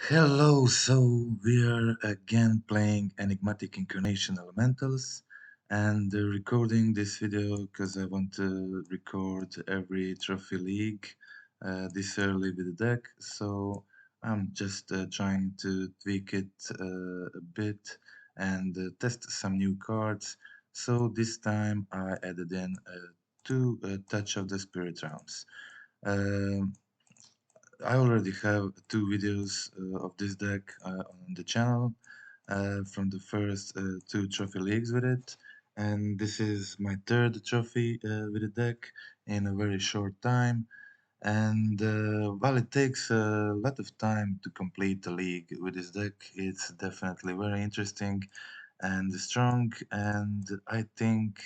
Hello, so we are again playing Enigmatic Incarnation Elementals and recording this video because I want to record every trophy league this early with the deck, so I'm just trying to tweak it a bit and test some new cards. So this time I added in two Touch of the Spirit rounds. Um, I already have two videos of this deck on the channel from the first two trophy leagues with it, and this is my third trophy with the deck in a very short time. And while it takes a lot of time to complete the league with this deck, it's definitely very interesting and strong, and I think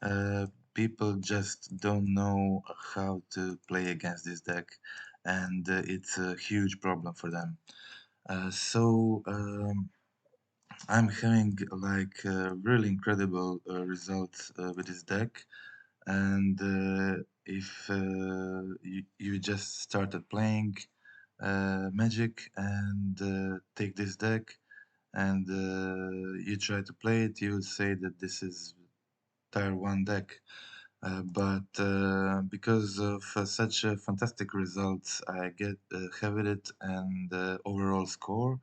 uh, people just don't know how to play against this deck, and it's a huge problem for them. So I'm having like really incredible results with this deck, and if you just started playing Magic and take this deck and you try to play it, you would say that this is tier 1 deck. But because of such fantastic results I get have with it and overall score,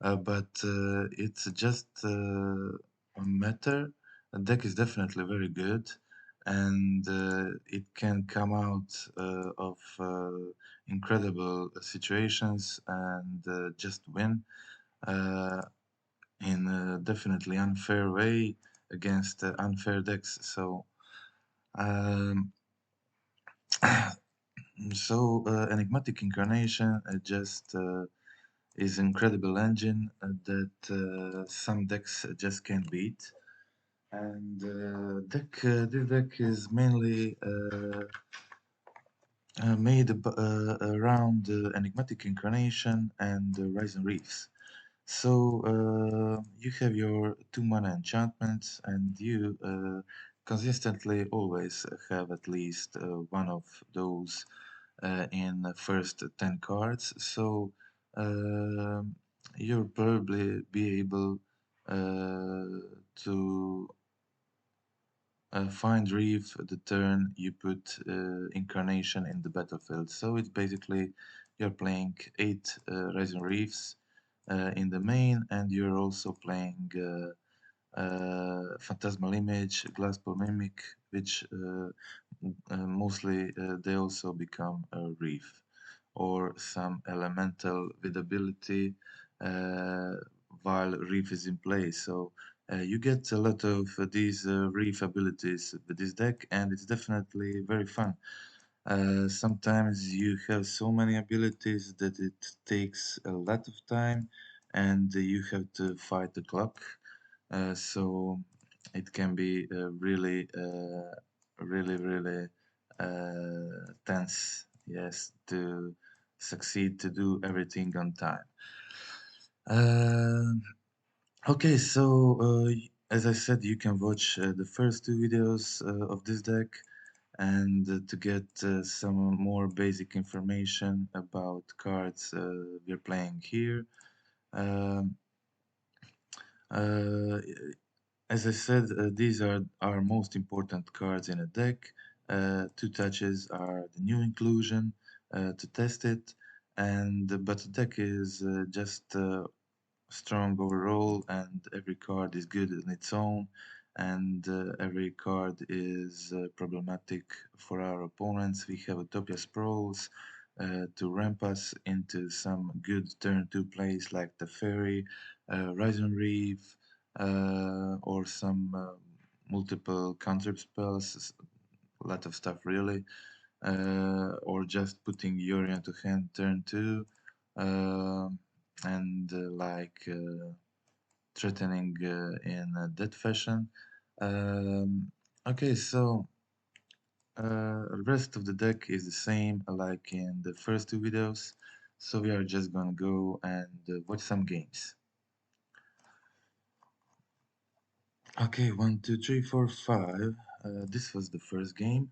but it's just a matter. A deck is definitely very good, and it can come out of incredible situations and just win uh, in a definitely unfair way against unfair decks. Um, so Enigmatic Incarnation just is incredible engine that some decks just can't beat. And this deck is mainly made around Enigmatic Incarnation and Rise and Reefs. So you have your 2 mana enchantments, and you consistently always have at least one of those in the first 10 cards. So you'll probably be able to find Reef the turn you put Incarnation in the battlefield. So it's basically you're playing 8 Rising Reefs in the main, and you're also playing Phantasmal Image, Glassball Mimic, which mostly they also become a Reef or some elemental with ability uh, while Reef is in play. So you get a lot of these Reef abilities with this deck, and it's definitely very fun. Sometimes you have so many abilities that it takes a lot of time, and you have to fight the clock. So it can be really tense, yes, to succeed to do everything on time. Um okay, so as I said, you can watch the first two videos of this deck and to get some more basic information about cards we're playing here. Um, uh, as I said, these are our most important cards in a deck. Two touches are the new inclusion to test it, and but the deck is just strong overall, and every card is good in its own, and every card is problematic for our opponents. We have Utopia Sprawls to ramp us into some good turn 2 plays like the Fairy, Rising Reef, or some multiple counter spells, a lot of stuff really, or just putting Yuri into hand turn 2. And like threatening in that fashion. Um, okay, so rest of the deck is the same like in the first two videos. So we are just gonna go and watch some games. Okay, 1, 2, 3, 4, 5. This was the first game.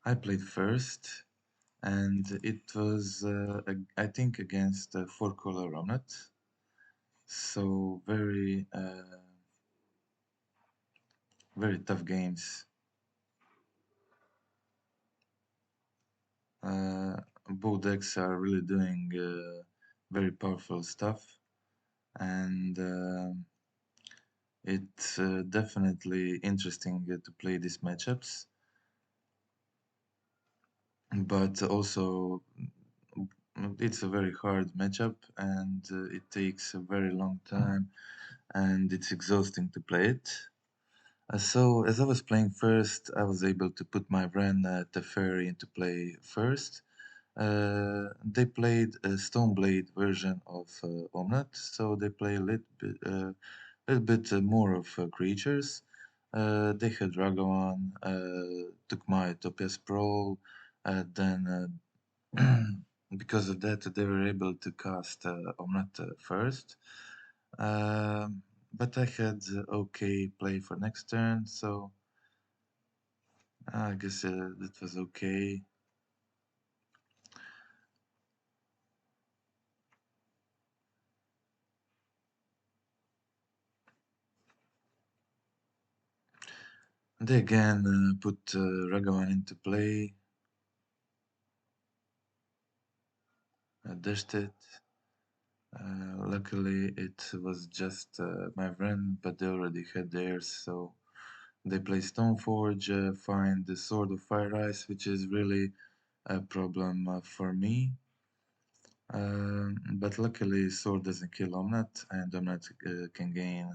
I played first, and it was, I think, against 4-color Omnat. So very tough games. Both decks are really doing very powerful stuff, and it's definitely interesting to play these matchups. But also, it's a very hard matchup, and it takes a very long time, and it's exhausting to play it. So as I was playing first, I was able to put my Vren Teferi into play first. They played a Stoneblade version of Omnat, so they play a little bit more of creatures. They had Ragavan, took my Utopia Sprawl, then because of that they were able to cast Omnat first. But I had okay play for next turn, so I guess that was okay. They again put Ragavan into play, dashed it. Luckily, it was just my friend, but they already had theirs, so they play Stoneforge, find the Sword of Fire Ice, which is really a problem for me. But luckily, Sword doesn't kill Omnat, and Omnat can gain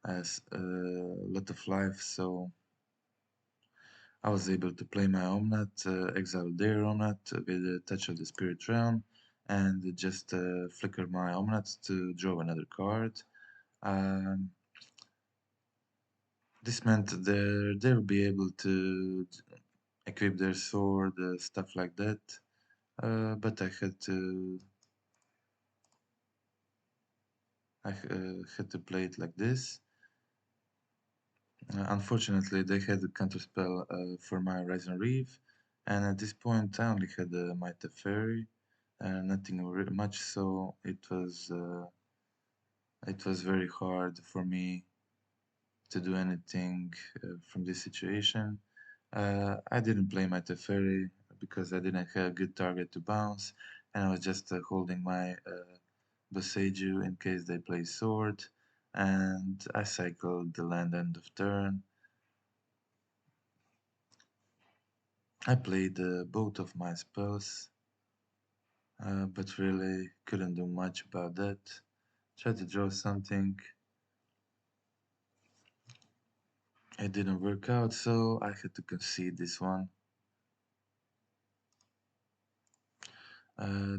a lot of life, so I was able to play my Omnat, exile their Omnat with a touch of the Spirit Realm, and just flicker my Omnat to draw another card. Um, this meant they'll be able to equip their sword, stuff like that. But I had to play it like this. Unfortunately, they had a counterspell for my Rising Reef, and at this point I only had my Teferi, nothing much. So it was very hard for me to do anything from this situation. I didn't play my Teferi because I didn't have a good target to bounce, and I was just holding my Boseiju in case they play sword, and I cycled the land end of turn. I played both of my spells, but really couldn't do much about that. Tried to draw something, it didn't work out, so I had to concede this one.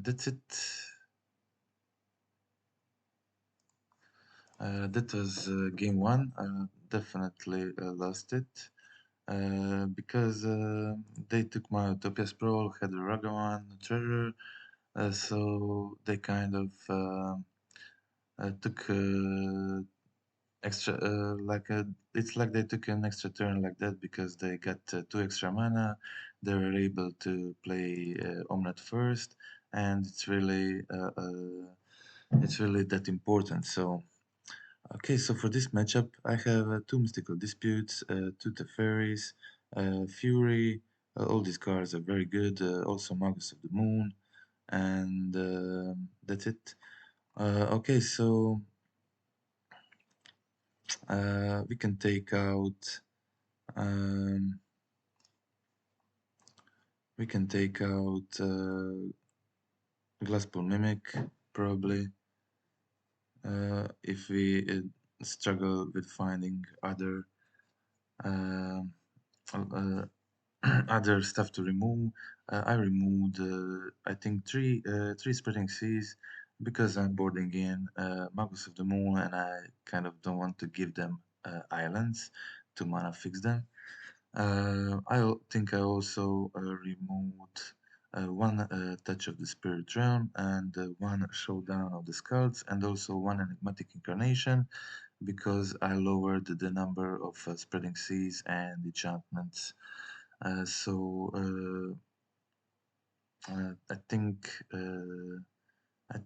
That's it. That was game one. Definitely lost it because they took my Utopia Sprawl, had a Ragavan treasure, so they kind of took extra it's like they took an extra turn like that because they got 2 extra mana. They were able to play Omnat first, and it's really that important. So okay, so for this matchup I have 2 Mystical Disputes, 2 Teferis, Fury. All these cards are very good. Also Magus of the Moon, and that's it. Okay, so we can take out um, Glasspool Mimic probably if we struggle with finding other uh, uh, other stuff to remove. I removed I think three Spreading Seas because I'm boarding in Magus of the Moon, and I kind of don't want to give them islands to mana fix them. I think I also removed one Touch of the Spirit Realm and one Showdown of the Skulls, and also one Enigmatic Incarnation because I lowered the number of Spreading Seas and enchantments. So I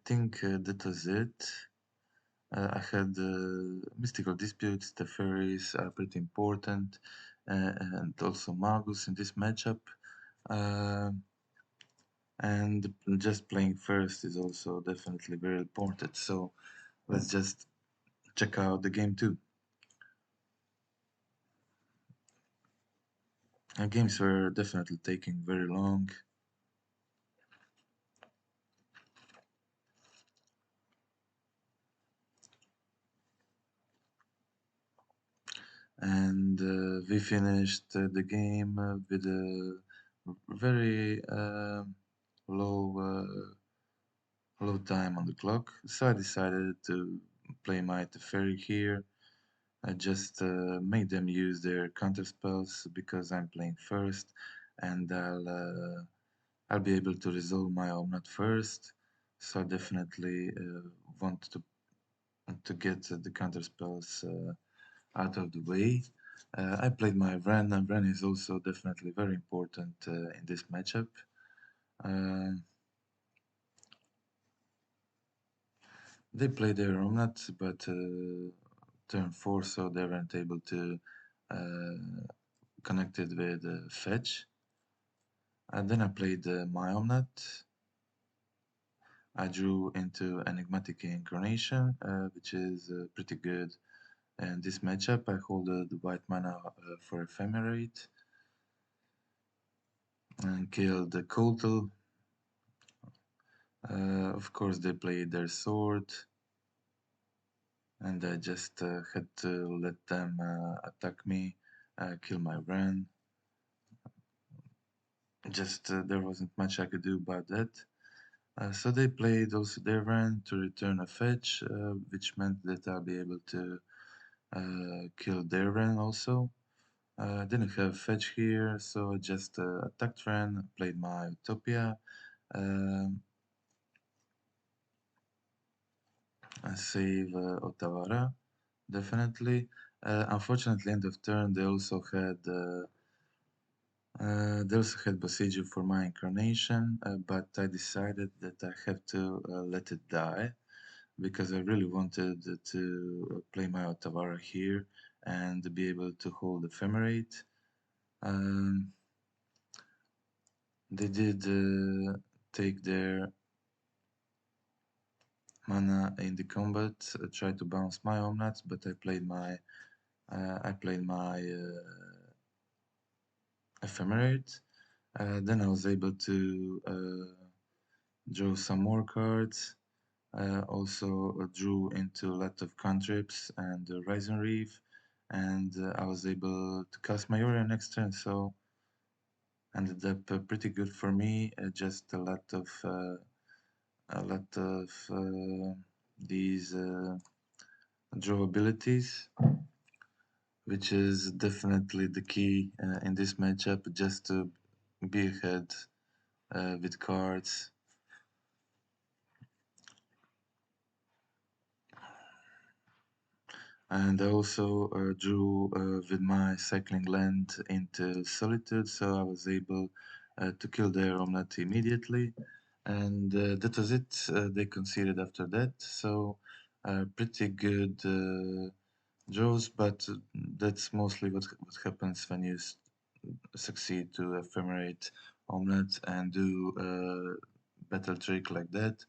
think that was it. I had mystical disputes. The fairies are pretty important, and also Magus in this matchup. Uh, and just playing first is also definitely very important. So let's just check out the game too. Games were definitely taking very long. And we finished the game with a very low low time on the clock. So I decided to play my Teferi here. I just made them use their counter spells because I'm playing first, and I'll be able to resolve my Omnat first. So I definitely want to get the counter spells out of the way. I played my Vren, and Vren is also definitely very important in this matchup. Uh, they played their Omnat, but turn 4, so they weren't able to connect it with Fetch. And then I played my Omnat. I drew into Enigmatic Incarnation, which is pretty good. And this matchup, I hold the white mana for Ephemerate and killed the Kotal. Of course, they played their sword, and I just had to let them attack me, kill my Ren. Just there wasn't much I could do about that. So they played also their Ren to return a fetch, which meant that I'll be able to kill their Ren also. I didn't have fetch here, so I just attacked Ren, played my Utopia, um, and save Otawara, definitely. Unfortunately, end of turn, they also had Bosiju for my Incarnation, but I decided that I have to let it die because I really wanted to play my Otawara here and be able to hold Ephemerate. Um, they did take their mana in the combat, tried to bounce my Omnats, but I played my Ephemerate. Then I was able to draw some more cards. Also drew into a lot of cantrips and Rising Reef, and I was able to cast my Aura next turn, so ended up pretty good for me. Just a lot of these draw abilities, which is definitely the key in this matchup, just to be ahead with cards. And I also drew with my cycling land into Solitude, so I was able to kill their Omnat immediately. And that was it. They conceded after that, so pretty good draws, but that's mostly what happens when you succeed to ephemerate Omnat and do a battle trick like that.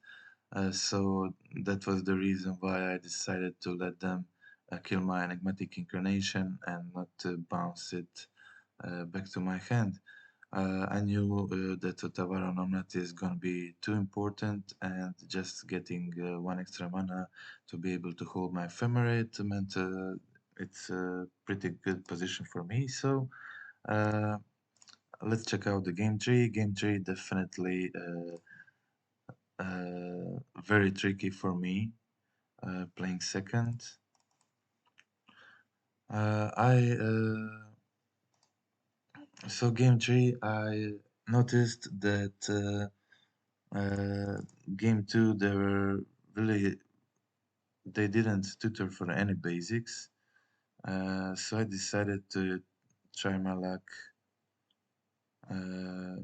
So that was the reason why I decided to let them kill my Enigmatic Incarnation and not bounce it back to my hand. I knew that Tavara Omnat is gonna be too important, and just getting one extra mana to be able to hold my Ephemerate meant it's a pretty good position for me. So uh, let's check out the game tree. Game tree definitely very tricky for me playing second. I so game three. I noticed that game two they were really they didn't tutor for any basics. So I decided to try my luck uh,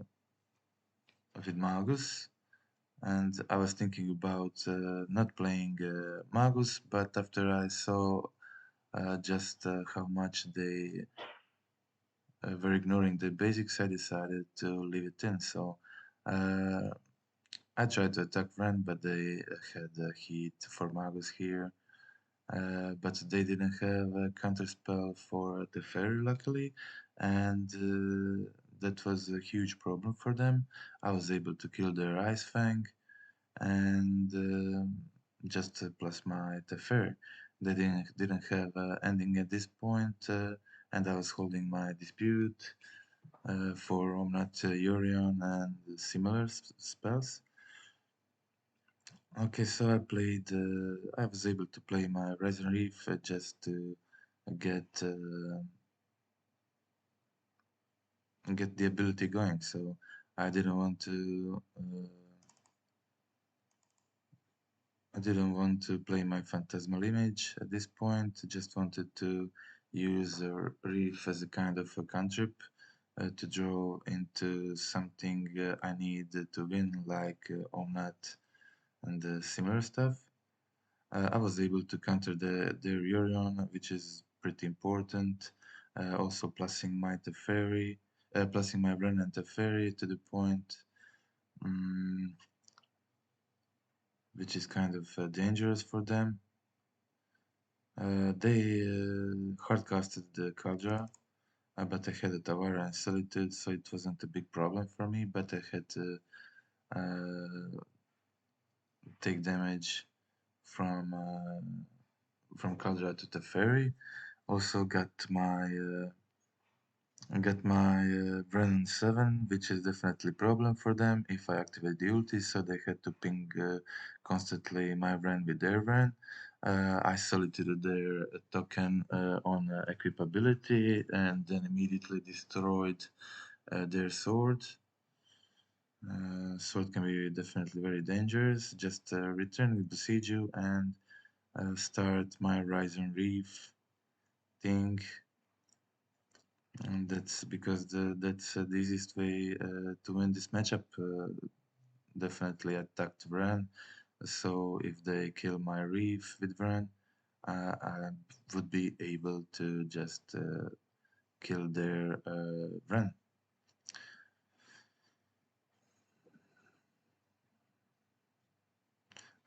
with Magus, and I was thinking about not playing Magus, but after I saw just how much they were ignoring the basics, I decided to leave it in. So uh, I tried to attack Ren, but they had heat for Magus here. But they didn't have a counterspell for the fairy, luckily, and that was a huge problem for them. I was able to kill their Ice Fang and just plus my Teferi. They didn't have ending at this point, and I was holding my dispute for Omnat Yorion and similar spells. Okay, so I was able to play my Resin Reef just to get get the ability going. So I didn't want to play my Phantasmal Image at this point. I just wanted to use Reef as a kind of a cantrip to draw into something I need to win, like Omnat and similar stuff. I was able to counter the Yorion, which is pretty important. Also plussing my Teferi, plussing my Bren and Teferi to the point, um, which is kind of dangerous for them. They hardcasted the Kaldra, but I had a Tawara and Solitude, so it wasn't a big problem for me, but I had to take damage from Kaldra to Teferi. Also got my Brennan 7, which is definitely a problem for them if I activate the ulti, so they had to ping constantly my Bren with their Bren. I solituted their token on equipability and then immediately destroyed their sword. Sword can be definitely very dangerous. Just return with Besiege you and start my Rise and Reef thing. And that's because that's the easiest way to win this matchup. Definitely attacked Bran. So if they kill my Reef with Bran, I would be able to just kill their Bran.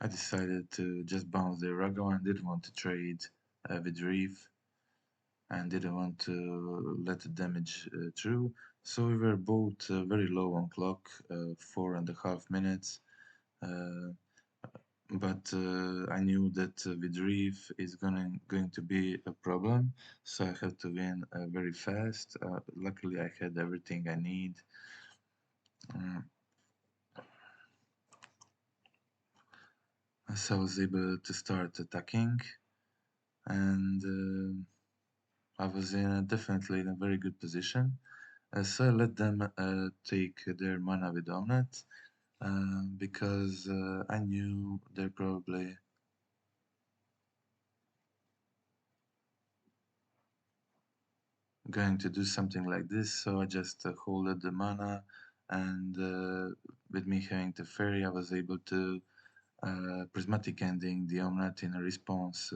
I decided to just bounce their Rago and didn't want to trade with Reef and didn't want to let the damage through. So we were both very low on clock, 4.5 minutes. Uh, but I knew that with Reef is going to be a problem, so I had to win very fast. Luckily, I had everything I need. So I was able to start attacking, and I was definitely in a very good position. So I let them take their mana with Omnet, because I knew they're probably going to do something like this, so I just holded the mana, and with me having the fairy, I was able to prismatic ending the Omnat in a response.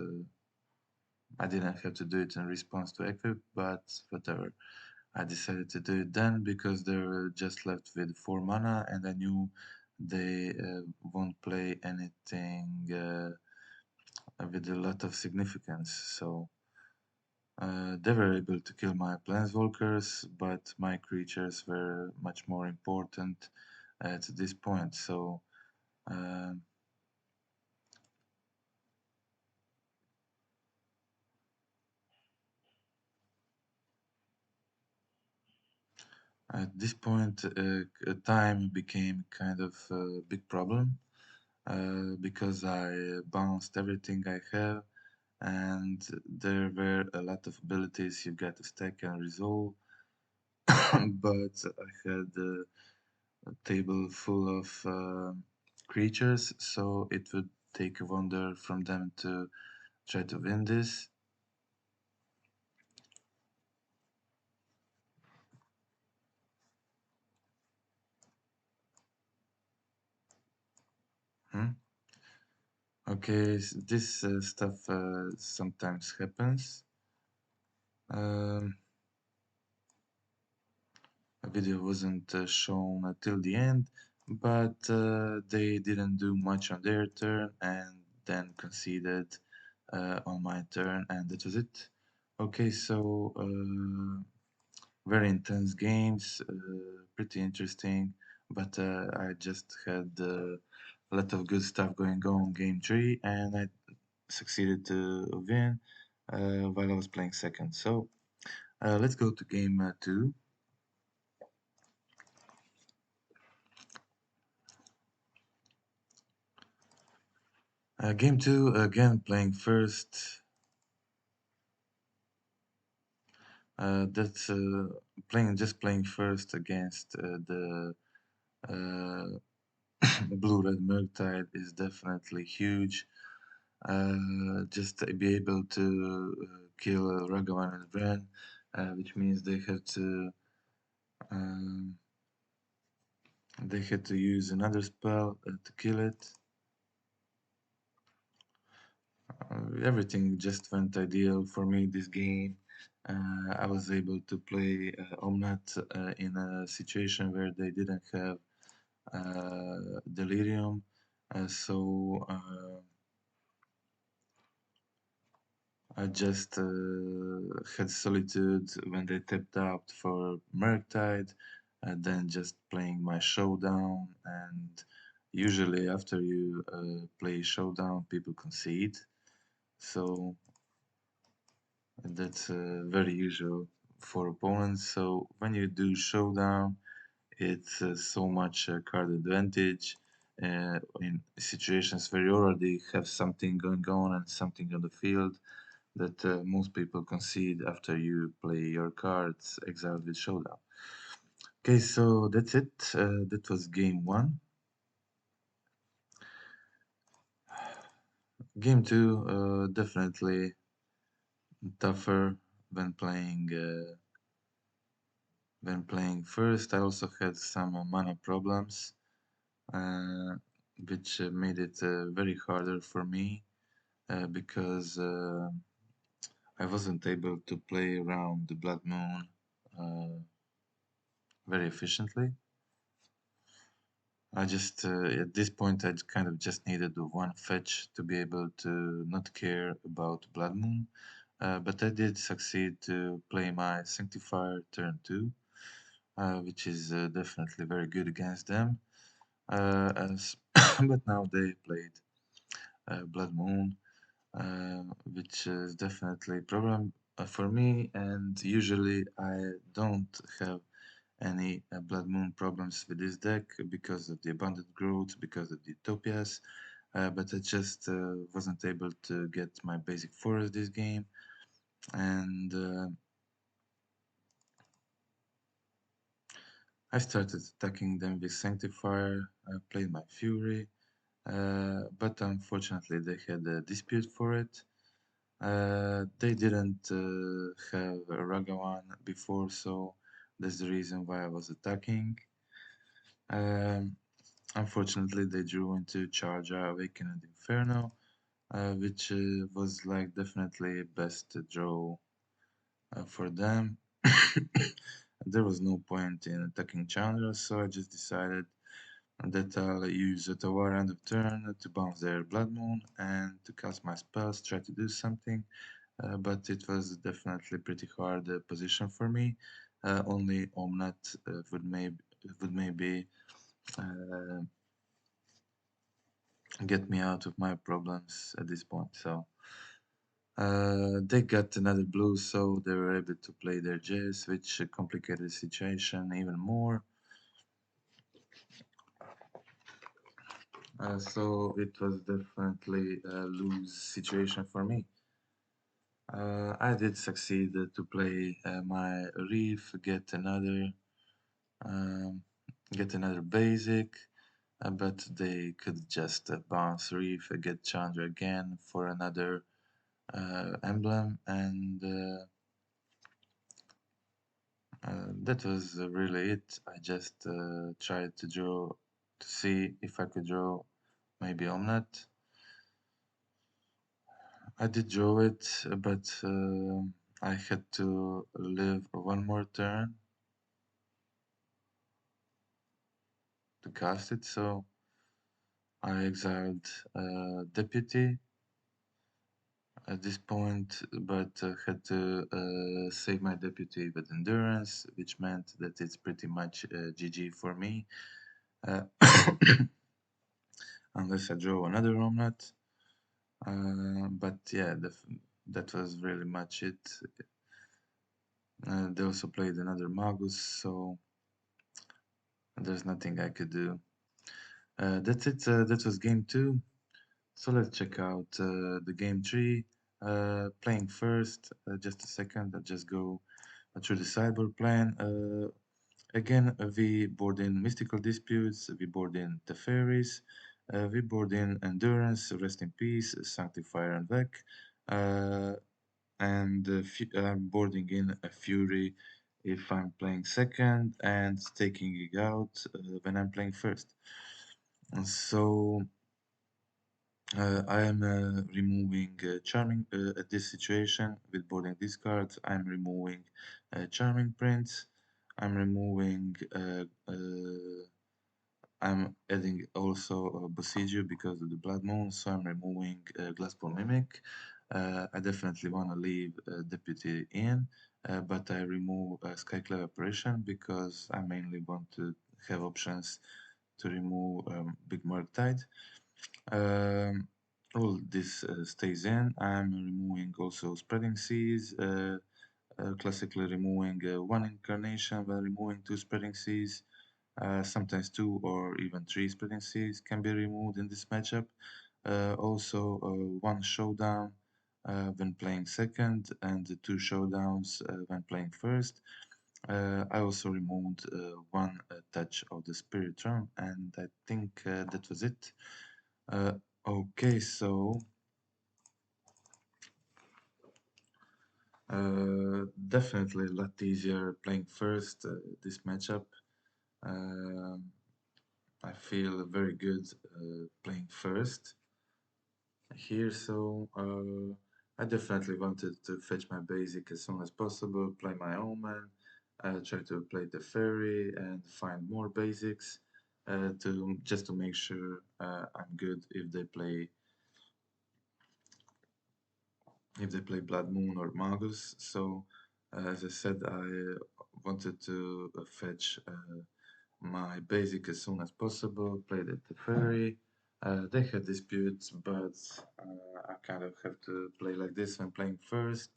I didn't have to do it in response to equip, but whatever. I decided to do it then because they were just left with 4 mana, and I knew they won't play anything with a lot of significance. So they were able to kill my planeswalkers, but my creatures were much more important at this point. So uh, at this point, time became kind of a big problem because I bounced everything I have, and there were a lot of abilities you get to stack and resolve. But I had a table full of creatures, so it would take a wonder from them to try to win this. Okay, this stuff sometimes happens. A video wasn't shown till the end, but they didn't do much on their turn and then conceded on my turn, and that was it. Okay, so very intense games, pretty interesting, but I just had a lot of good stuff going on game 3, and I succeeded to win while I was playing second. So let's go to game 2. Game 2, again playing first. That's playing first against the uh, blue-red Murktide is definitely huge. Just to be able to kill Ragavan and Bran, which means um, they had to use another spell to kill it. Everything just went ideal for me this game. I was able to play Omnat in a situation where they didn't have Delirium, so I just had Solitude when they tapped out for Murktide, and then just playing my Showdown, and usually after you play Showdown, people concede. So that's very usual for opponents. So when you do Showdown, it's so much card advantage in situations where you already have something going on and something on the field that most people concede after you play your cards exiled with Showdown. Okay, so that's it. That was game 1. Game 2, definitely tougher when playing. When playing first, I also had some mana problems, which made it very harder for me because I wasn't able to play around the Blood Moon very efficiently. I just, at this point, I kind of just needed the one fetch to be able to not care about Blood Moon. But I did succeed to play my Sanctifier turn 2, which is definitely very good against them. As but now they played Blood Moon, which is definitely a problem for me, and usually I don't have any Blood Moon problems with this deck because of the abundant growth, because of the Utopias, but I just wasn't able to get my basic forest this game, and I started attacking them with Sanctifier, I played my Fury, but unfortunately they had a dispute for it. They didn't have a Ragavan before, so that's the reason why I was attacking. Um, Unfortunately, they drew into Charger, Awakened Inferno, which was like definitely best draw for them. There was no point in attacking Chandra, so I just decided that I'll use a Tower end of turn to bounce their Blood Moon and to cast my spells, try to do something. But it was definitely pretty hard position for me. Only Omnat would maybe uh, get me out of my problems at this point. So they got another blue, so they were able to play their Jace, which complicated the situation even more. So it was definitely a lose situation for me. I did succeed to play my Reef, um, get another basic, but they could just bounce Reef, get Chandra again for another emblem, and that was really it. I just tried to draw to see if I could draw maybe Omelette. I did draw it, but I had to live one more turn to cast it, so I exiled Deputy at this point, but had to save my Deputy with Endurance, which meant that it's pretty much GG for me. Unless I draw another Omelette. But yeah, that was really much it. They also played another Magus, so there's nothing I could do. That's it. That was game 2. So let's check out the game 3. Playing first, just a second, I'll just go through the sideboard plan. Again, we board in Mystical Disputes, we board in the Fairies, we board in Endurance, Rest in Peace, Sanctifier and Vec, and I'm boarding in a Fury if I'm playing second and taking it out when I'm playing first. And so I am removing Charming at this situation with boarding these cards. I'm removing Charming Prince. I'm removing I'm adding also Bosiju because of the Blood Moon, so I'm removing Glassball Mimic. I definitely want to leave Deputy in, but I remove Skyclave Apparition because I mainly want to have options to remove Big Murktide. All this stays in. I'm removing also Spreading Seas, classically removing one Incarnation while removing 2 Spreading Seas. Sometimes 2 or even 3 Spreading Seas can be removed in this matchup. Also, 1 Showdown when playing second, and 2 Showdowns when playing first. I also removed 1 touch of the Spirit Realm, and I think that was it. Okay, so definitely a lot easier playing first this matchup. I feel very good playing first here, so I definitely wanted to fetch my basic as soon as possible, play my Omen, try to play the Fairy and find more basics to just to make sure I'm good if they play Blood Moon or Magus. So as I said, I wanted to fetch my basic as soon as possible, played at the Fairy. They had disputes, but I kind of have to play like this when playing first.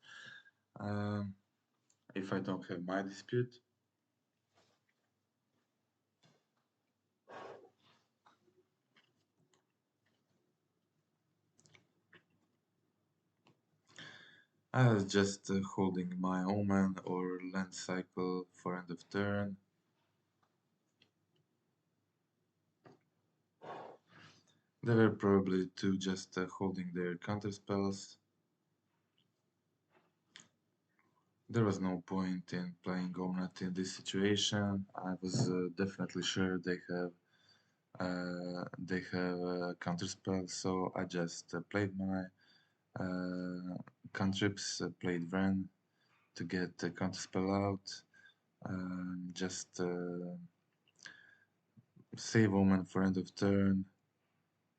If I don't have my dispute. I was just holding my Omen or Land Cycle for end of turn. They were probably too just holding their counter spells. There was no point in playing Omnat in this situation. I was definitely sure they have a counterspell, so I just played my cantrips, played Vren to get the counterspell out. Just save Omen for end of turn.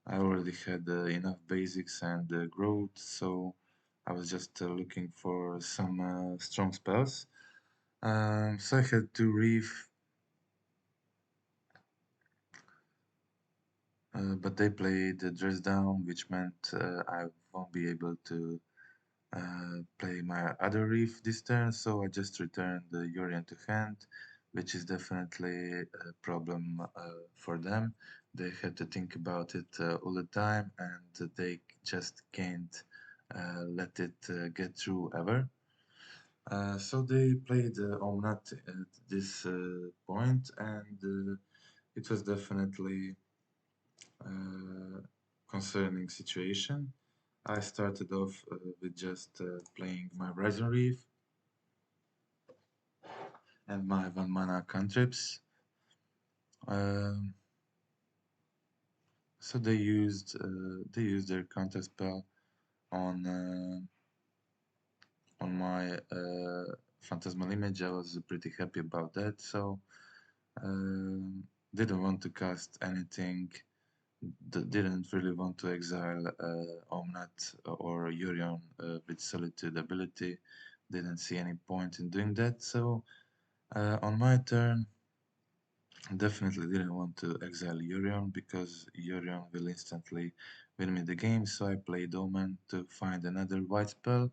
I already had enough basics and growth, so I was just looking for some strong spells. So I had 2 Reef, but they played Dress Down, which meant I won't be able to play my other Reef this turn, so I just returned the Yorion to hand, which is definitely a problem for them. They had to think about it all the time, and they just can't let it get through ever. So they played Omnat at this point, and it was definitely concerning situation. I started off with just playing my Rising Reef and my 1 mana cantrips. So they used their counter spell on my phantasmal image. I was pretty happy about that. So didn't want to cast anything. Didn't really want to exile Omnat or Yorion with Solitude ability. Didn't see any point in doing that. So on my turn, definitely didn't want to exile Yorion because Yorion will instantly win me the game. So I played Omen to find another white spell,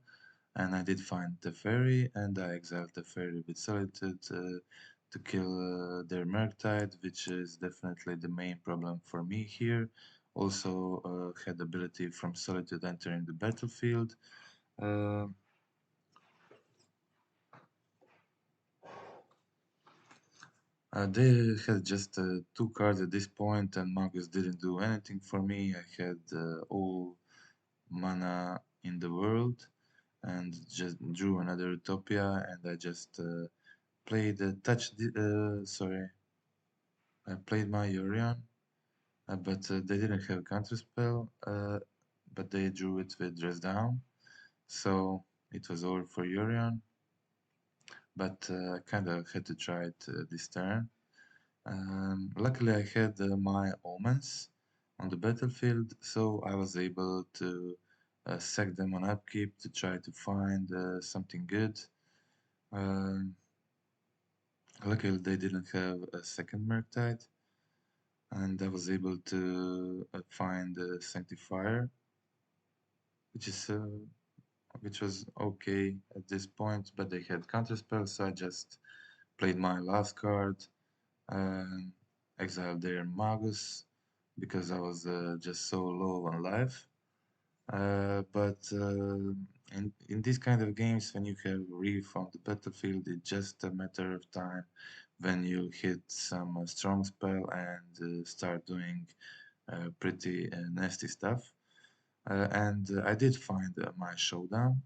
and I did find the fairy, and I exiled the fairy with Solitude to kill their Murktide, which is definitely the main problem for me here. Also had ability from Solitude entering the battlefield. Uh, they had just 2 cards at this point, and Magus didn't do anything for me. I had all mana in the world and just drew another Utopia, and I just played I played my Yorion, but they didn't have counterspell, but they drew it with dress down, so it was over for Yorion, but I kinda had to try it this turn. Luckily I had my Omens on the battlefield, so I was able to sack them on upkeep to try to find something good. Um, Luckily they didn't have a second Murktide, and I was able to find a Sanctifier, which is which was okay at this point, but they had counterspell, so I just played my last card and exiled their Magus because I was just so low on life. But in these kind of games, when you have Reef on the battlefield, it's just a matter of time when you hit some strong spell and start doing pretty nasty stuff. And I did find my showdown,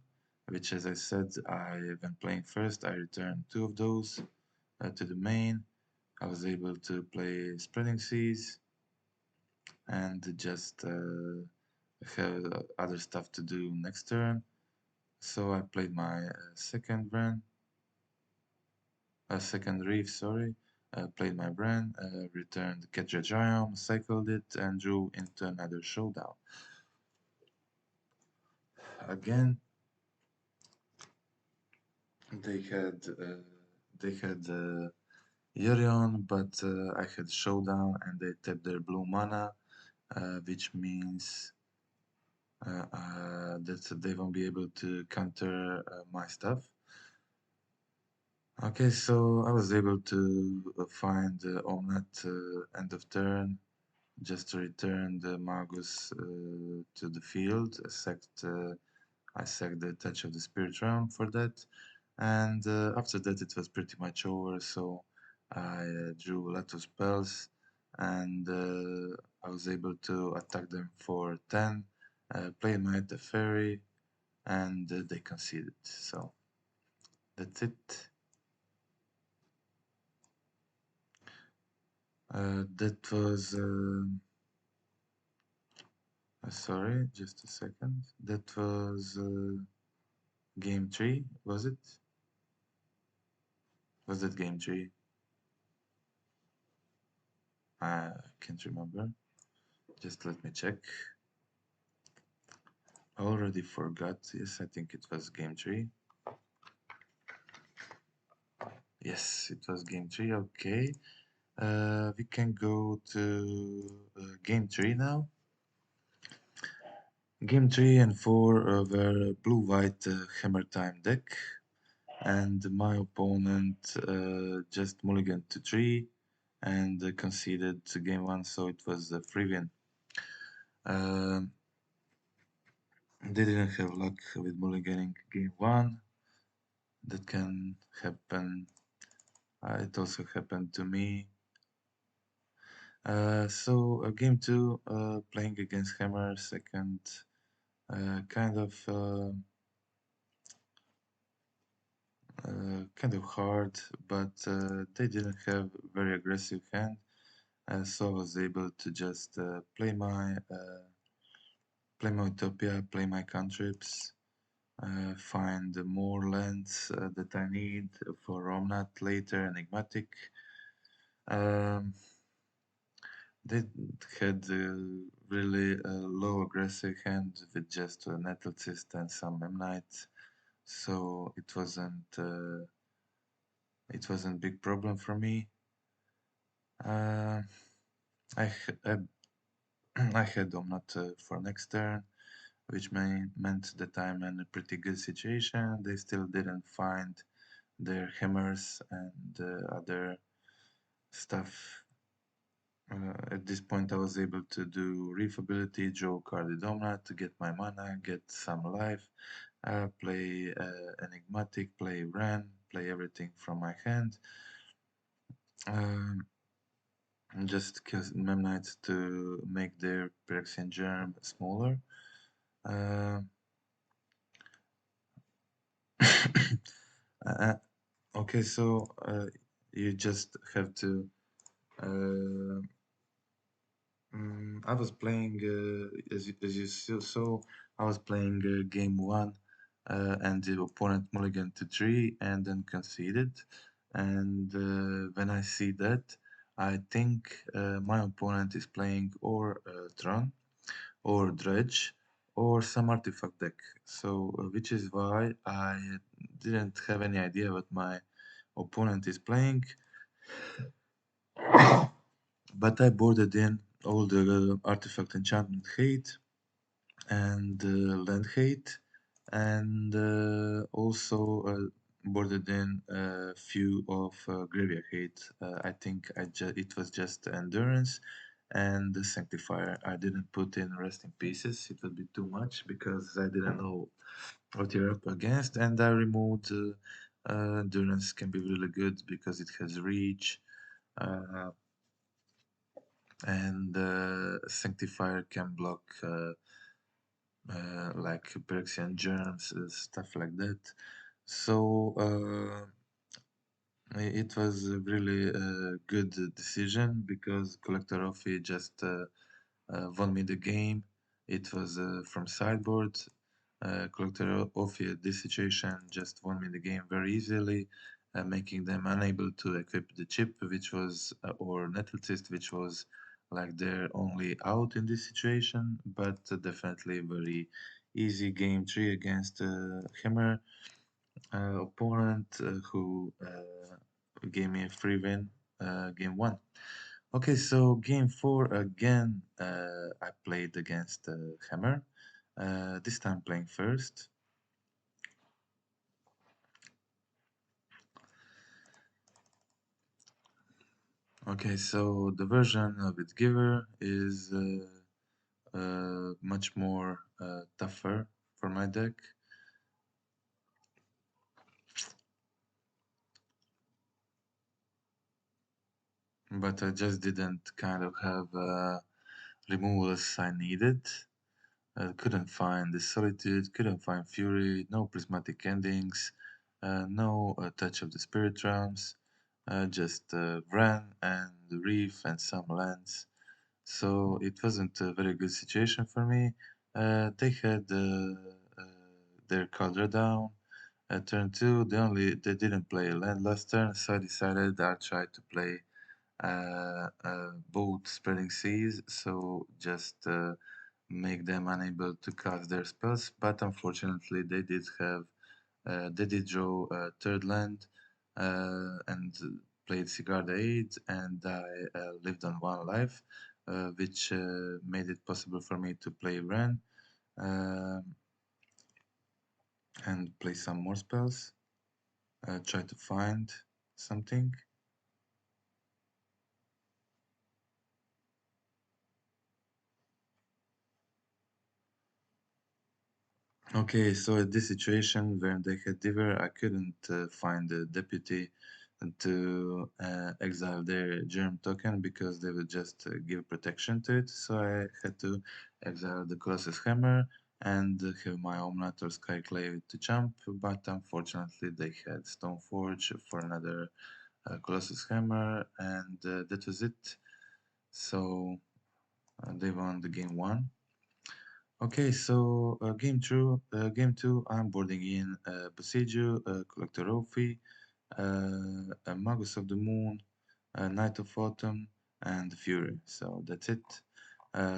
which, as I said, when playing first, I returned 2 of those to the main. I was able to play Spreading Seas and just have other stuff to do next turn. So I played my second reef, sorry. Played my Bran, returned Kedra Giant, cycled it, and drew into another showdown. Again, they had Yorion, but I had showdown, and they tapped their blue mana, which means that they won't be able to counter my stuff. Okay, so I was able to find Omnat end of turn, just to return the Magus to the field. I sacked the Touch of the Spirit Realm for that, and after that it was pretty much over. So I drew a lot of spells, and I was able to attack them for 10. Play my Fairy, and they conceded. So that's it. That was. Sorry, just a second. That was game 3, was it? Was that game 3? I can't remember. Just let me check. I already forgot. Yes, I think it was game 3. Yes, it was game 3. Okay. We can go to game 3 now. Game 3 and 4 were blue-white Hammer Time deck, and my opponent just mulliganed to 3 and conceded to game 1, so it was a free win. They didn't have luck with mulliganing game 1. That can happen. It also happened to me. So game 2, playing against Hammer, second, kind of hard, but they didn't have very aggressive hand, so I was able to just play my Utopia, play my cantrips, find more lands that I need for Romnat later, Enigmatic. Um, they had a really low aggressive hand with just a Nettle Cyst and some Memnite, so it wasn't big problem for me. Uh, I I had Omnat for next turn, which meant that I'm in a pretty good situation. They still didn't find their hammers and other stuff. At this point I was able to do Reef ability, draw carded Omnat to get my mana, get some life, play Enigmatic, play Ren, play everything from my hand. Um, just cause Memnites to make their Phyrexian Germ smaller. Okay, so you just have to. I was playing, as you saw, I was playing game one, and the opponent mulliganed to 3 and then conceded. And when I see that, I think my opponent is playing or Tron or Dredge or some artifact deck. So, which is why I didn't have any idea what my opponent is playing, but I boarded in all the artifact enchantment hate and land hate, and also boarded in a few of graveyard hate. I think it was just endurance and the sanctifier. I didn't put in resting pieces, it would be too much because I didn't know what you're up against, and I removed endurance can be really good because it has reach, and sanctifier can block like Phyrexian germs, stuff like that. So it was a really good decision because Collector Offie just won me the game. It was from sideboard. Collector Offie at this situation just won me the game very easily, making them unable to equip the chip, which was or Nettletist, which was like their only out in this situation. But definitely very easy game 3 against Hammer opponent who gave me a free win game 1. Okay, so game 4 again, I played against Hammer, this time playing first. Okay, so the version with Giver is much more tougher for my deck. But I just didn't kind of have removals I needed. Couldn't find the Solitude, couldn't find Fury, no prismatic endings, no touch of the Spirit Realms, just Vran and the Reef and some lands. So it wasn't a very good situation for me. They had their Caldra down. At turn 2, they didn't play a land last turn, so I decided I'll try to play both Spreading Seas, so just make them unable to cast their spells. But unfortunately, they did draw a third land and played Sigarda 8, and I lived on 1 life, which made it possible for me to play Ren and play some more spells, try to find something. Okay, so at this situation when they had Diver, I couldn't find a deputy to exile their germ token because they would just give protection to it. So I had to exile the Colossus Hammer and have my Omnat or Skyclave to jump, but unfortunately they had Stoneforge for another Colossus Hammer, and that was it. So they won the game 1. Okay, so game 2, I'm boarding in Besiegio, Collector Ophi, a Magus of the Moon, Knight of Autumn, and Fury. So that's it.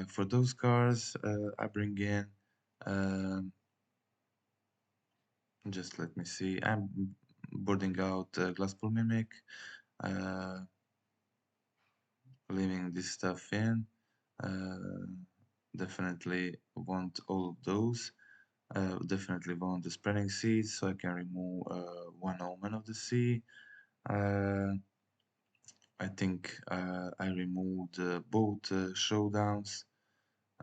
For those cards, I bring in, just let me see, I'm boarding out Glasspool Mimic, uh, leaving this stuff in. Definitely want all of those. Definitely want the Spreading Seeds, so I can remove one Omen of the Sea. I think I removed both Showdowns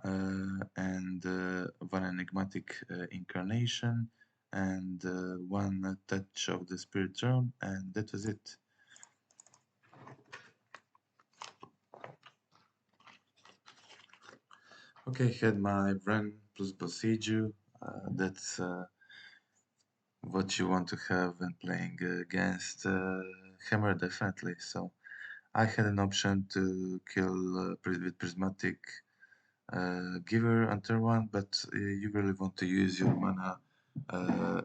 and one Enigmatic Incarnation and one Touch of the Spirit Throne, and that was it. Okay, had my Vren plus Bosiju. That's what you want to have when playing against Hammer, definitely. So I had an option to kill with Prismatic Giver on turn 1, but you really want to use your mana uh,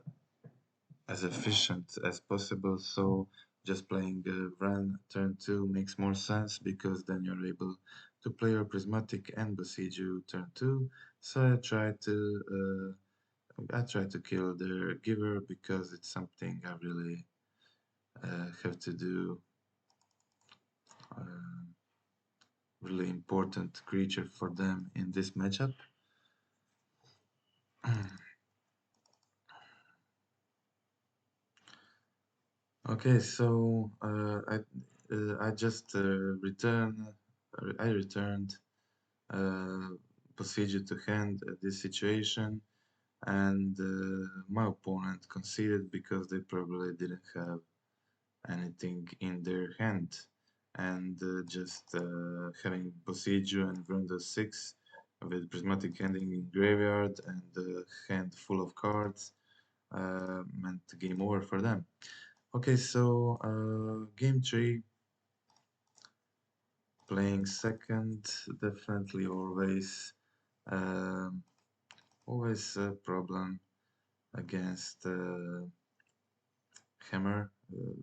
as efficient as possible. So just playing Vren turn 2 makes more sense because then you're able to play your Prismatic and Besiege turn 2. So I try to kill their Giver because it's something I really have to do. Really important creature for them in this matchup. Okay, so I just I returned procedure to hand this situation, and my opponent conceded because they probably didn't have anything in their hand, and just having procedure and Brenda 6 with prismatic handing in graveyard and hand full of cards meant game over for them. Okay, so game 3, playing second, definitely always a problem against Hammer,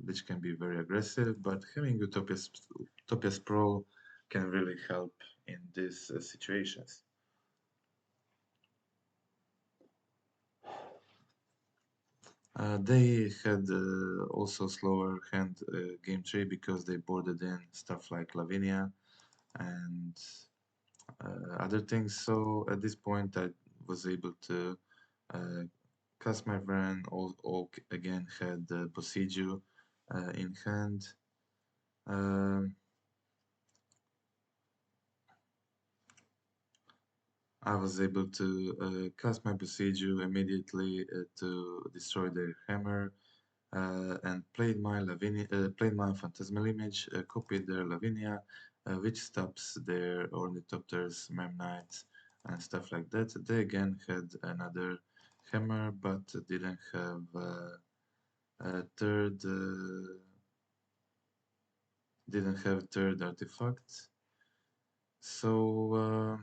which can be very aggressive, but having Utopia's Pro can really help in these situations. They had also slower hand game 3 because they boarded in stuff like Lavinia and other things. So at this point, I was able to cast my friend. All again had the Procedure in hand. I was able to cast my Procedure immediately to destroy their hammer. And played my played my Phantasmal Image, copied their Lavinia, which stops their Ornithopters, Memnites, and stuff like that. They again had another hammer, but didn't have a third. Didn't have third artifact. So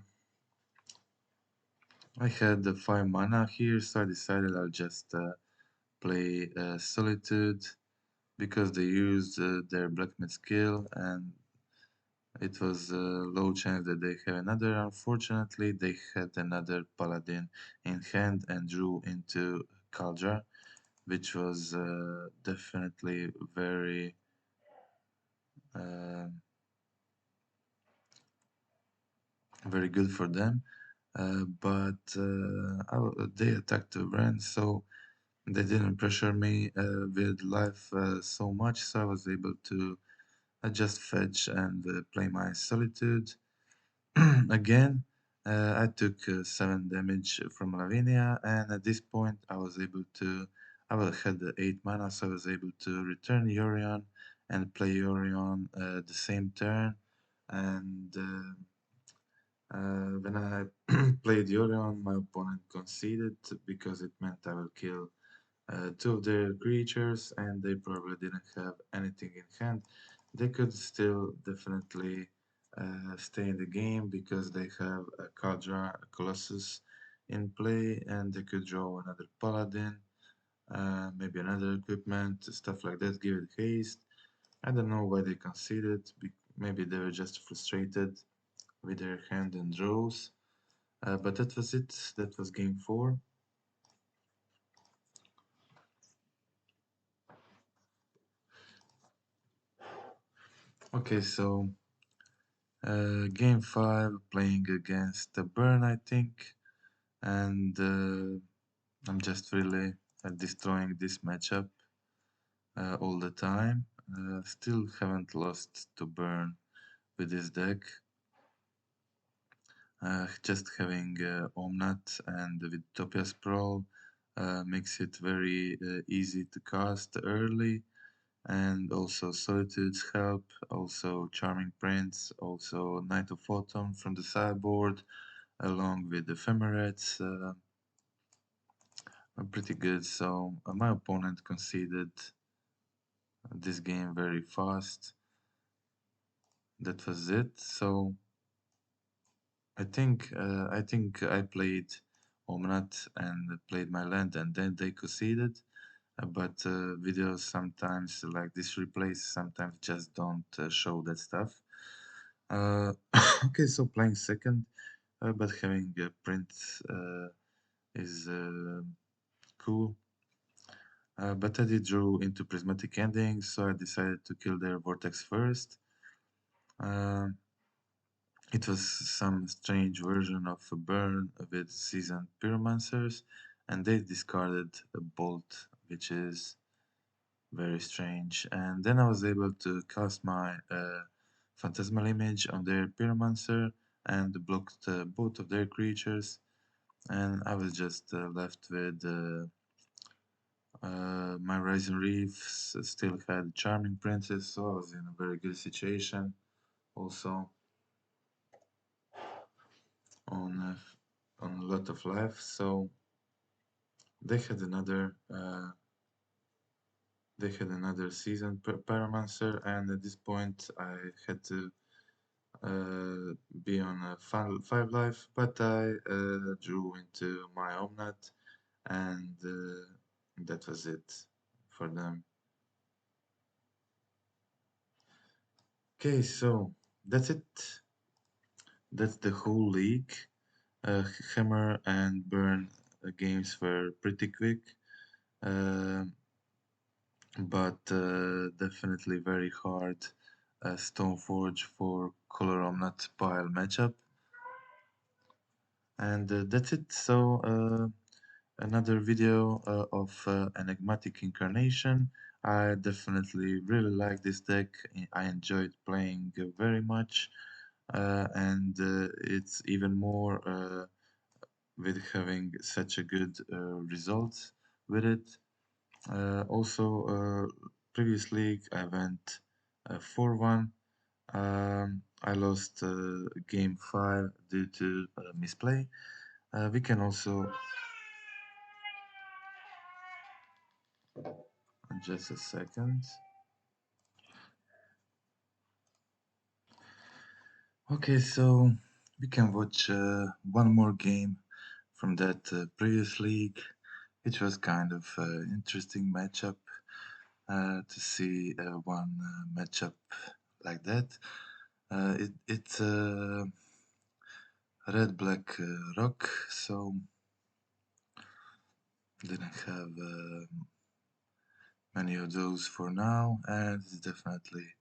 I had 5 mana here, so I decided I'll just play Solitude because they used their Blacksmith skill and it was a low chance that they have another. Unfortunately, they had another Paladin in hand and drew into Kaldra, which was definitely uh, very good for them. But they attacked the Ren, so they didn't pressure me with life so much, so I was able to just fetch and play my Solitude. Again, I took 7 damage from Lavinia, and at this point I had the 8 mana, so I was able to return Yorion and play Yorion the same turn. And when I played Yorion, my opponent conceded because it meant I will kill 2 of their creatures, and they probably didn't have anything in hand. They could still definitely stay in the game because they have a Kadra Colossus in play and they could draw another Paladin, maybe another equipment, stuff like that, give it haste. I don't know why they conceded, maybe they were just frustrated with their hand and draws. But that was it, that was game 4. Okay, so game 5, playing against the Burn, I think, and I'm just really destroying this matchup all the time. Still haven't lost to Burn with this deck. Just having Omnat and with Topia Sprawl makes it very easy to cast early, and also Solitude's help, also Charming Prince, also Knight of Autumn from the sideboard, along with Ephemerates, are pretty good. So my opponent conceded this game very fast. That was it. So I think I played Omnat and played my land, and then they conceded. But videos sometimes like this replays sometimes just don't show that stuff. Okay, so playing second, but having a print is cool. But I did draw into prismatic ending, so I decided to kill their vortex first. It was some strange version of a burn with seasoned pyromancers, and they discarded a bolt, which is very strange. And then I was able to cast my phantasmal image on their pyromancer and blocked both of their creatures, and I was just left with my Rising Reefs still had Charming Princess, so I was in a very good situation. Also on a lot of life, so they had another season Pyromancer, and at this point I had to be on a 5 life, but I drew into my Omnat, and that was it for them. Okay, so that's it. That's the whole league. Hammer and Burn games were pretty quick, uh, but definitely very hard. Stoneforge for Color Omnat Pile matchup. And that's it. So another video of Enigmatic Incarnation. I definitely really like this deck. I enjoyed playing very much, and it's even more with having such a good result with it. Also, previous league I went 4-1. I lost game 5 due to misplay. We can also just a second. Okay, so we can watch one more game from that previous league, which was kind of interesting matchup to see one matchup like that. It's red black rock, so didn't have many of those for now, and it's definitely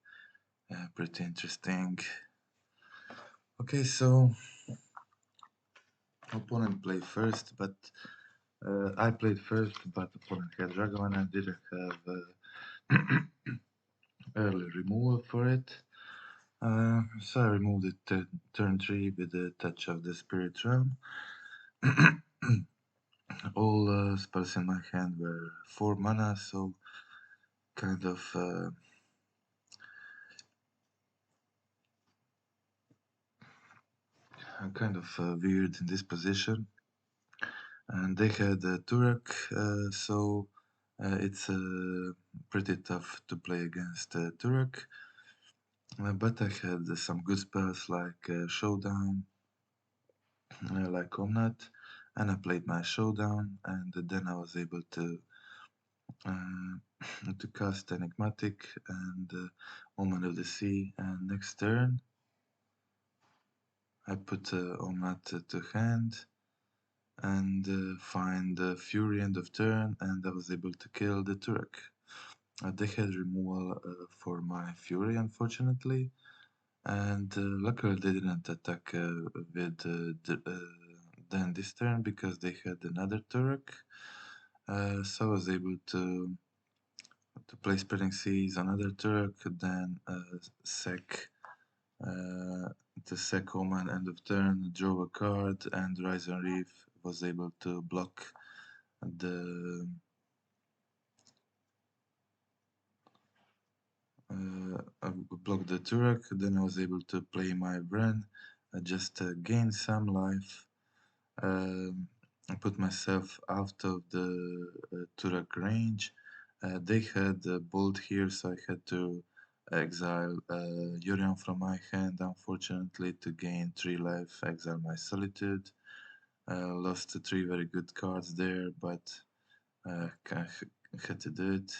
pretty interesting. Okay, so opponent played first, but I played first, but opponent had Dragon and didn't have early removal for it. So I removed it turn 3 with a touch of the Spirit Realm. All spells in my hand were 4 mana, so kind of weird in this position. And they had Turek, so it's pretty tough to play against Turek. But I had some good spells like Showdown, like Omnat, and I played my Showdown, and then I was able uh, to cast Enigmatic and Omen of the Sea. And next turn, I put Omnat to hand and find Fury end of turn, and I was able to kill the Turek. They had removal for my Fury, unfortunately, and luckily they didn't attack with then this turn because they had another Turek. So I was able to play Spreading Seas, another Turek, then sack the sack Omen end of turn, draw a card, and Rise and Reef was able to block the block the Turek. Then I was able to play my Bren, just gain some life. I put myself out of the Turek range. They had Bolt here, so I had to exile Yorion from my hand, unfortunately, to gain 3 life, exile my Solitude. Lost 3 very good cards there, but I had to do it.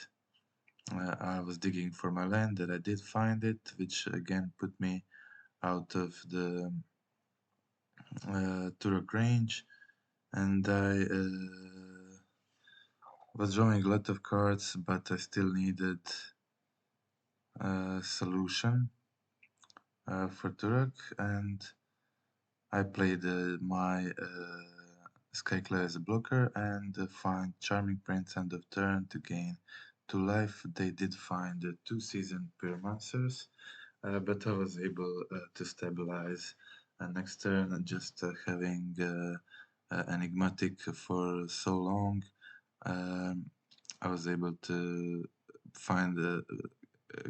I was digging for my land, that I did find it, which again put me out of the Turok range, and I was drawing a lot of cards, but I still needed a solution for Turok, and I played my Skyclave as a blocker and find Charming Prince end of turn to gain 2 life. They did find 2 seasoned Pyromancers, but I was able to stabilize next turn, and just having Enigmatic for so long, I was able to find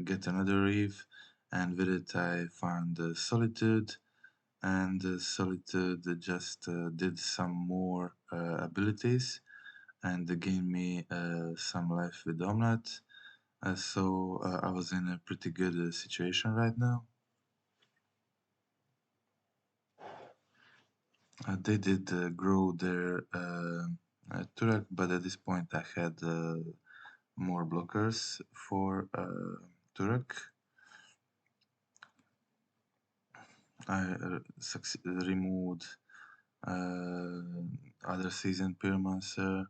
get another reef, and with it I found Solitude, and Solitude just did some more abilities and gained me some life with Omnat. So I was in a pretty good situation right now. They did grow their Turek, but at this point I had more blockers for Turek. I removed other season Pyromancer,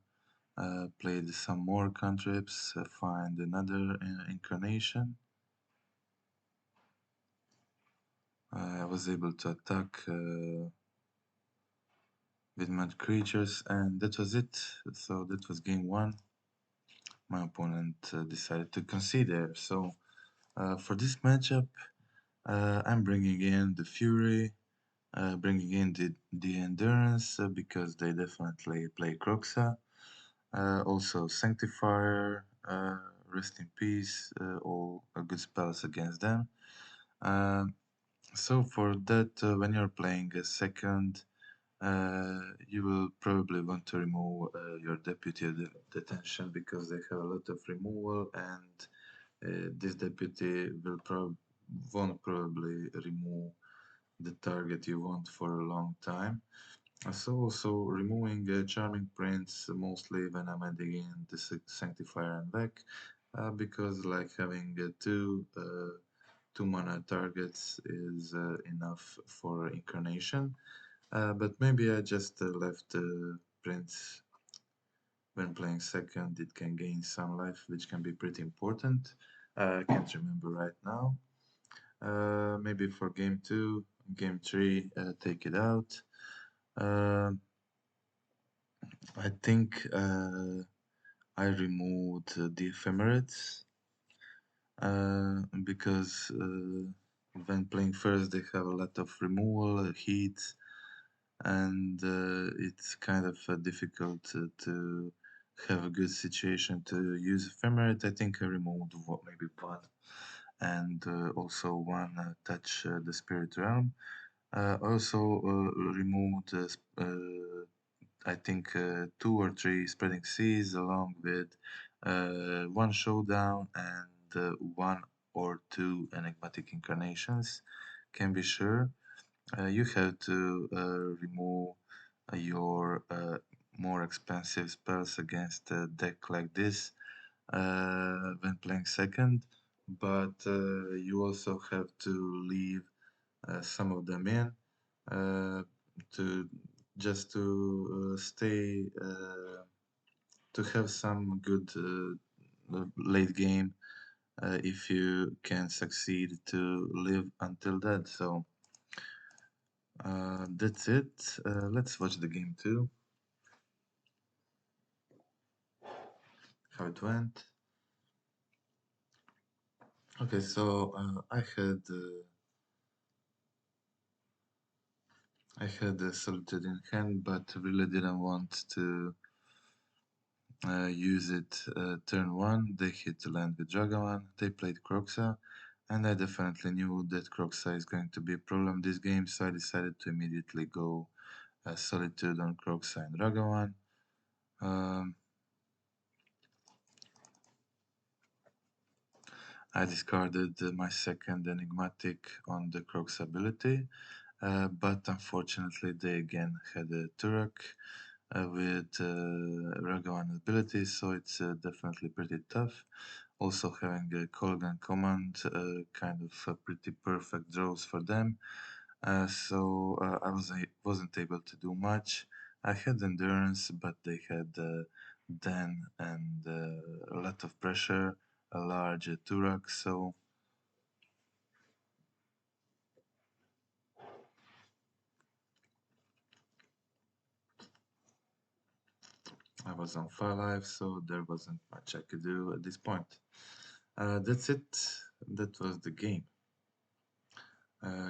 played some more cantrips, find another Incarnation. I was able to attack with mad creatures, and that was it. So that was game 1. My opponent decided to concede. So for this matchup, I'm bringing in the Fury, bringing in the Endurance because they definitely play Croxa. Also Sanctifier, Rest in Peace, all good spells against them. So for that, when you're playing a second, you will probably want to remove your Deputy Detention because they have a lot of removal, and this Deputy won't probably remove the target you want for a long time. So also removing Charming Prince mostly when I'm adding in the Sanctifier and back, because like having two mana targets is enough for Incarnation. But maybe I just left Prince when playing second. It can gain some life, which can be pretty important. I can't remember right now. Maybe for game 2, game 3, take it out. I think I removed the Ephemerates because when playing first they have a lot of removal, heat, and it's kind of difficult to have a good situation to use Ephemerate. I think I removed maybe one, and also one touch the Spirit Realm. Also removed I think 2 or 3 Spreading Seas along with 1 Showdown and 1 or two enigmatic incarnations can be sure. You have to remove your more expensive spells against a deck like this when playing second, but you also have to leave some of them in to just to stay to have some good late game if you can succeed to live until that. So that's it. Let's watch the game too. How it went. Okay, so I had Solitude in hand, but really didn't want to use it turn 1. They hit the land with Dragavan, they played Croxa, and I definitely knew that Croxa is going to be a problem this game, so I decided to immediately go Solitude on Croxa and Dragavan. I discarded my second Enigmatic on the Crocs ability, but unfortunately they again had a Turok with Ragavan ability, so it's definitely pretty tough. Also having a Kolgan command, kind of pretty perfect draws for them. So I wasn't able to do much. I had endurance, but they had Den and a lot of pressure, a large Turok, so I was on 5 life, so there wasn't much I could do at this point. That's it. That was the game.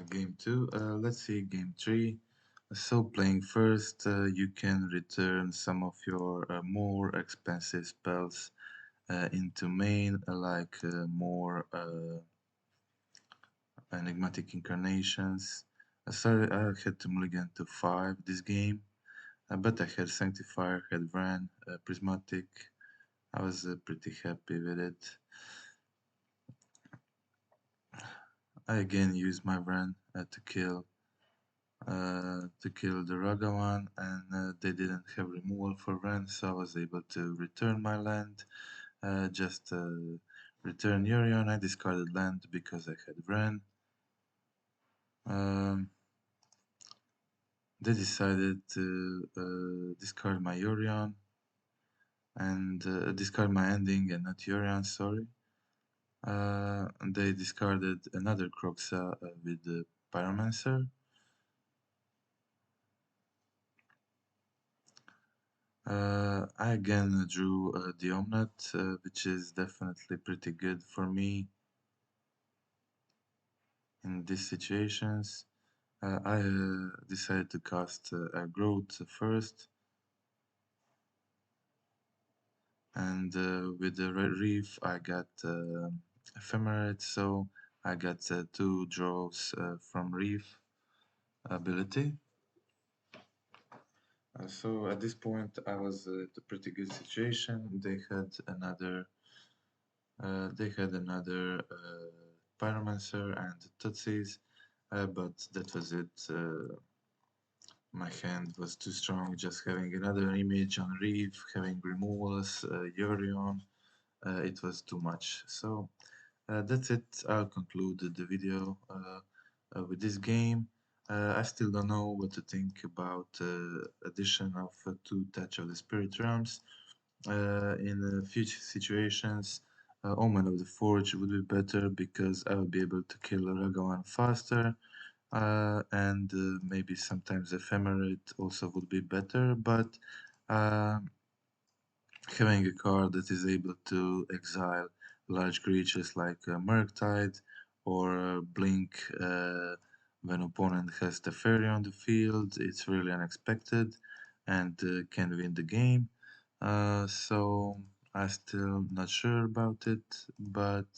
Game 2. Let's see game 3. So playing first, you can return some of your more expensive spells into main, like more enigmatic incarnations. Sorry, I had to mulligan to 5 this game, but I had Sanctifier, had Vran, Prismatic. I was pretty happy with it. I again used my Vran to kill the Ragavan, and they didn't have removal for Vran, so I was able to return my land. Just return Yorion. I discarded land because I had Vran. They decided to discard my Yorion and discard my ending and not Yorion, sorry. They discarded another Croxa with the Pyromancer. I again drew the Omelet, which is definitely pretty good for me in these situations. I decided to cast a Growth first, and with the Reef I got Ephemerate, so I got 2 draws from Reef ability. So at this point I was at a pretty good situation. They had another Pyromancer and Tootsies, but that was it. My hand was too strong, just having another image on Reef, having removals, Yorion, it was too much. So that's it. I'll conclude the video with this game. I still don't know what to think about addition of 2 Touch of the Spirit Realms. In future situations, Omen of the Forge would be better because I would be able to kill Ragavan faster, and maybe sometimes Ephemerate also would be better, but having a card that is able to exile large creatures like Murktide or Blink when opponent has Teferi on the field, it's really unexpected and can win the game. So I'm still not sure about it, but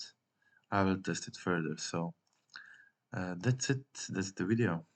I will test it further. So that's it. That's the video.